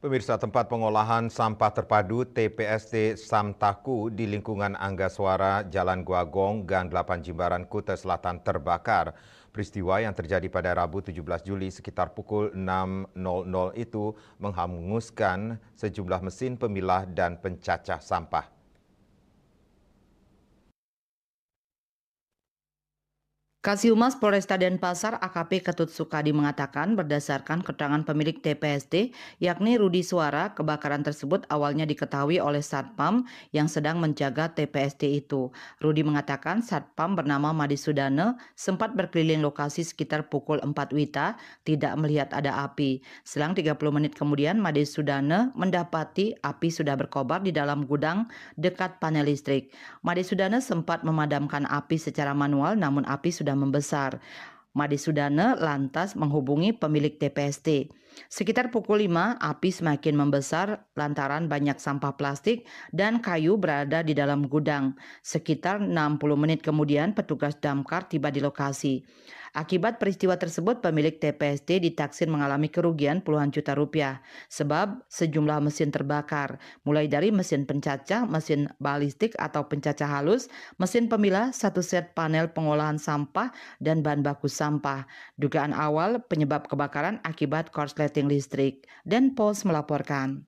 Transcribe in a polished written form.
Pemirsa, tempat pengolahan sampah terpadu TPST Samtaku di lingkungan Anggaswara, Jalan Guagong, Gang 8 Jimbaran, Kuta Selatan terbakar. Peristiwa yang terjadi pada Rabu 17 Juli sekitar pukul 6.00 itu menghanguskan sejumlah mesin pemilah dan pencacah sampah. Kasihumas Polresta Denpasar AKP Ketut Sukadi mengatakan berdasarkan keterangan pemilik TPST yakni Rudi Suara, kebakaran tersebut awalnya diketahui oleh Satpam yang sedang menjaga TPST itu. Rudi mengatakan Satpam bernama Madi Sudane sempat berkeliling lokasi sekitar pukul 4 WITA tidak melihat ada api. Selang 30 menit kemudian Madi Sudane mendapati api sudah berkobar di dalam gudang dekat panel listrik. Madi Sudane sempat memadamkan api secara manual namun api sudah membesar. Madi Sudane lantas menghubungi pemilik TPST. Sekitar pukul 5, api semakin membesar lantaran banyak sampah plastik dan kayu berada di dalam gudang. Sekitar 60 menit kemudian petugas damkar tiba di lokasi. Akibat peristiwa tersebut pemilik TPST ditaksir mengalami kerugian puluhan juta rupiah sebab sejumlah mesin terbakar, mulai dari mesin pencacah, mesin balistik atau pencacah halus, mesin pemilah, satu set panel pengolahan sampah, dan bahan baku sampah. Dugaan awal penyebab kebakaran akibat korsleting listrik. Denpos melaporkan.